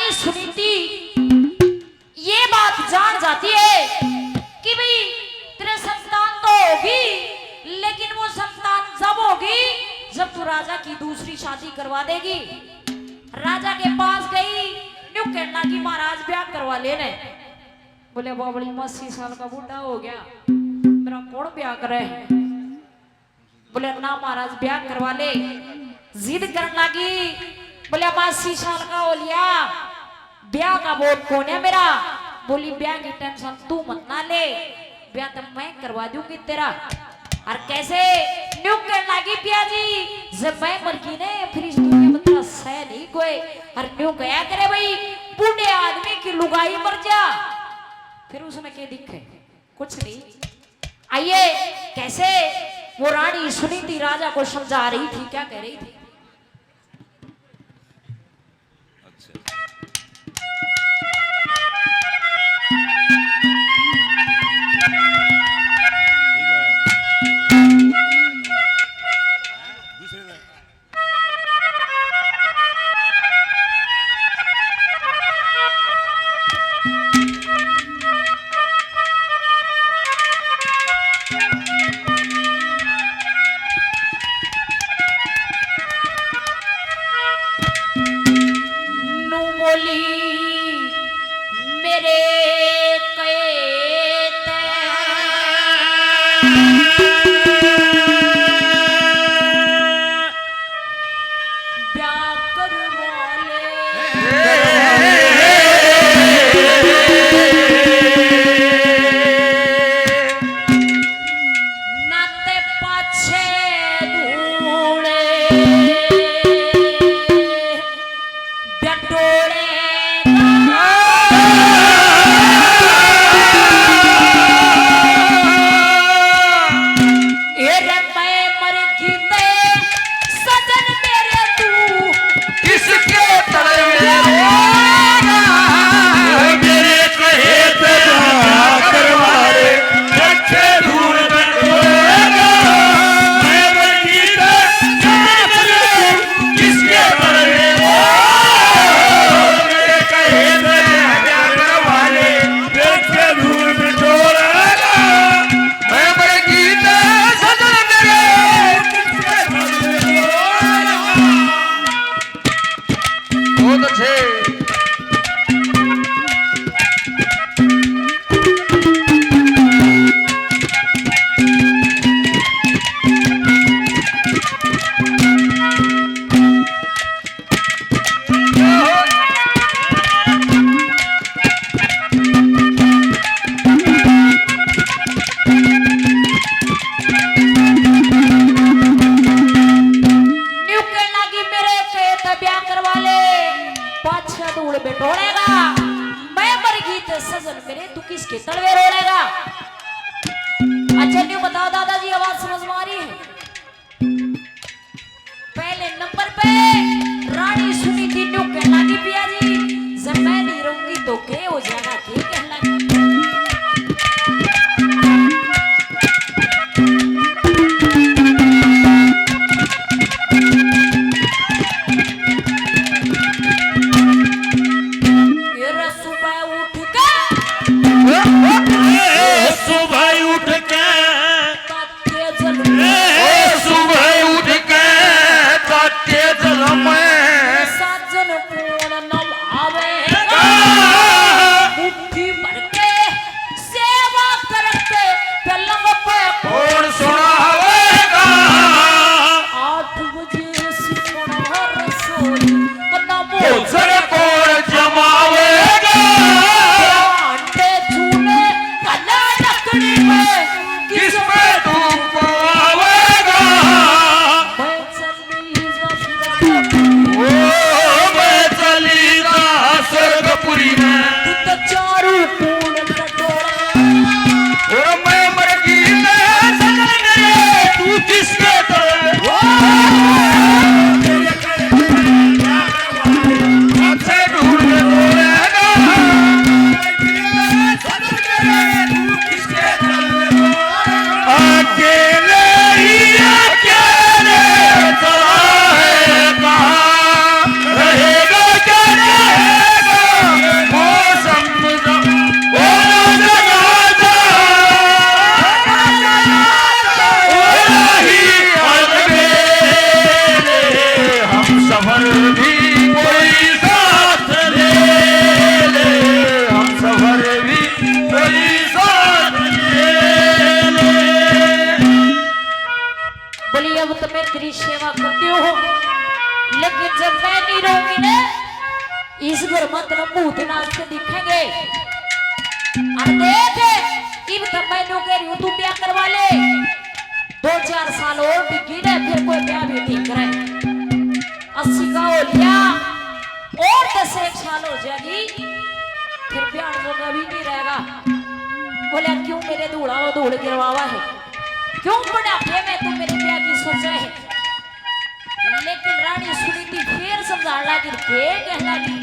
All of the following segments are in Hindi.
रानी सुनीति ये बात जान जाती है कि भाई तेरे संतान तो होगी, लेकिन वो संतान जब होगी जब तू राजा की दूसरी शादी करवा देगी। राजा के पास गई, न्यू कहना कि महाराज ब्याह करवा लेने। बोले बाबड़ी 80 साल का बूढ़ा हो गया, मेरा कौन ब्याह करे। बोले ना महाराज ब्याह करवा ले। जिद करने लगी, बोले 80 साल का हो लिया, ब्याह का बोझ कौन है मेरा। बोली ब्याह की टेंशन तू मत ना ले, ब्याह तो मैं करवा दूंगी तेरा। और कैसे न्यू करने लगी पिया जी, जब मैं मर गई ने फिर इस दुनिया में तेरा सह नहीं कोई। और न्यू कहा करे भाई बूढ़े आदमी की लुगाई मर जा, फिर उसमें क्या दिखे, कुछ नहीं। आइए कैसे वो रानी सुनीति राजा को समझा रही थी, क्या कह रही थी। सजन मेरे तू किसके तलवे रोड़ेगा। अच्छा न्यू बताओ दादाजी, आवाज समझ में आ रही है। पहले नंबर पे रानी सुनीति न्यू कहना की पिया जी, जब मैं नहीं रहूंगी तो क्या हो जाएगा, क्या कहना सुबह उठ कर सेवा करती हो, लेकिन जब मैं नहीं रहूंगी ना, इस घर मतलब भूत नाचते दिखेंगे। और देख इब तब मैं नो कह रही हूँ तू ब्याह करवा ले, 2-4 साल और टिकी ना, फिर कोई ब्याह भी नहीं करे। 80 का हो लिया और 10-1 साल हो जाएगी, फिर ब्याह होगा भी नहीं रहेगा। बोले क्यों मेरे धूड़ा वो धूड़ गिरवावा है, क्यों बुढ़ापे में तू मेरे ब्याह की सोचा है। लेकिन रानी सुनी थी, फिर समझा लगी, फिर कहना लगी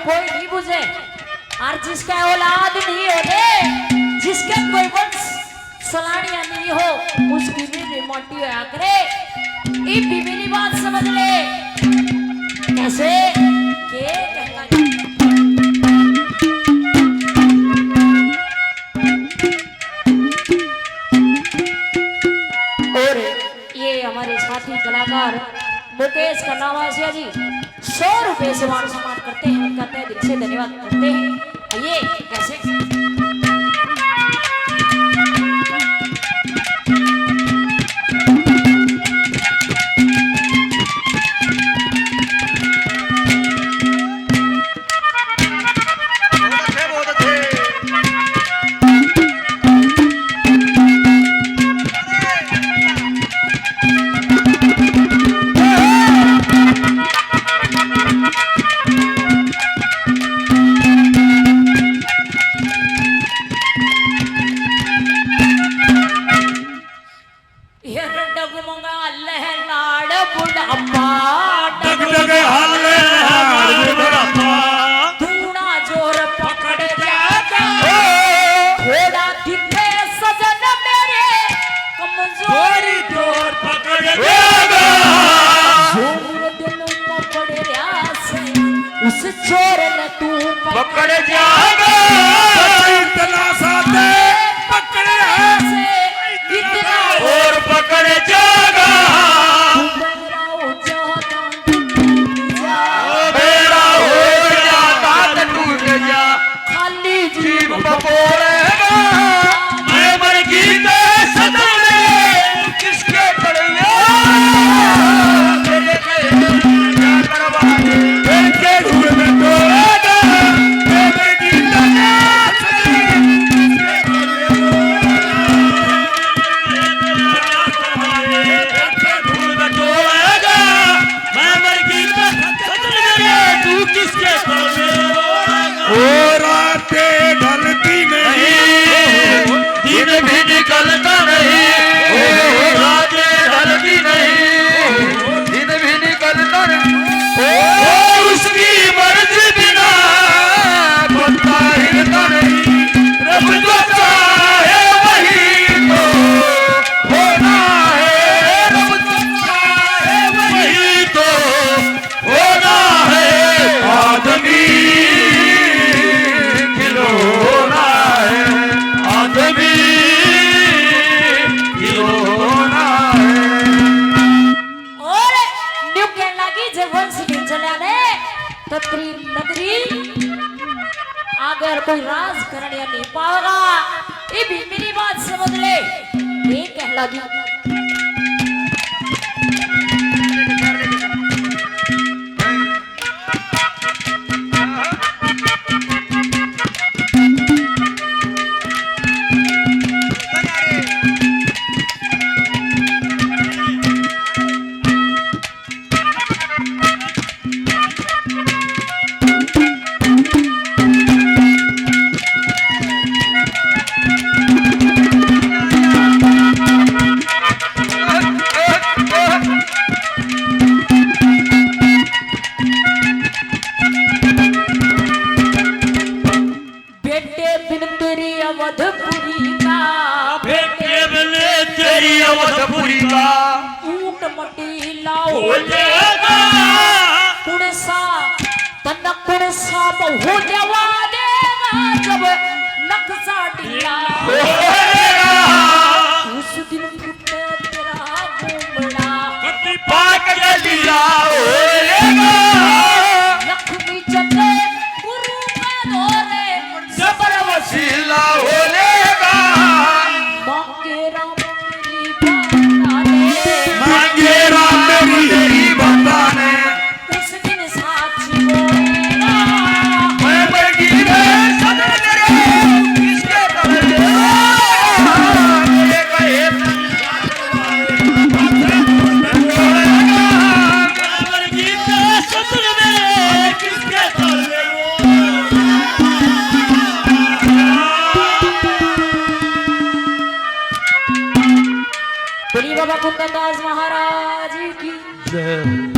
कोई नहीं बुझे, और जिसका औलाद नहीं होने, जिसके कोई वंश सलानिया नहीं हो, उसकी भी मोटी होया करे। ये बीबी बात समझ ले कैसे के कहना। और ये हमारे साथी कलाकार मुकेश कन्नावासिया जी 100 रुपए से मान सम्मान करते हैं, उनका तहे दिल से धन्यवाद करते हैं। ये कैसे पकड़ जाएगा इतना साथे पकड़े इतना और पकड़ जाएगा मेरा हो जाता टूट जा खाली जीव बपोरेगा मैं मर गई सदमे किसके पड़ेगा नगरी अगर कोई राज करने नहीं पाएगा, ये भी मेरी बात समझ ले। ये कहला दी अवधपुरी का, बेटे बने तेरी अवधपुरी का ऊंट मटी लाओ हो जाएगा। कुणसा तन कुणसा बहु देवा देगा, जब नक्शा ढीला उस दिन फुटे तेरा घूमड़ा, कति पाक जलिया होएगा। लक्ष्मी चले गुरु का दोरे जबर वसीला होएगा। मांगे राम मेरी बताने, मांगे राम मेरी बताने, उस दिन साक्षी बोलेगा। मैं बरगी में सदा तेरे किसके तरले ये कहे बरगी में सदा तेरे किसके तरले। बोलिए बाबा कुंदनदास महाराज की जय।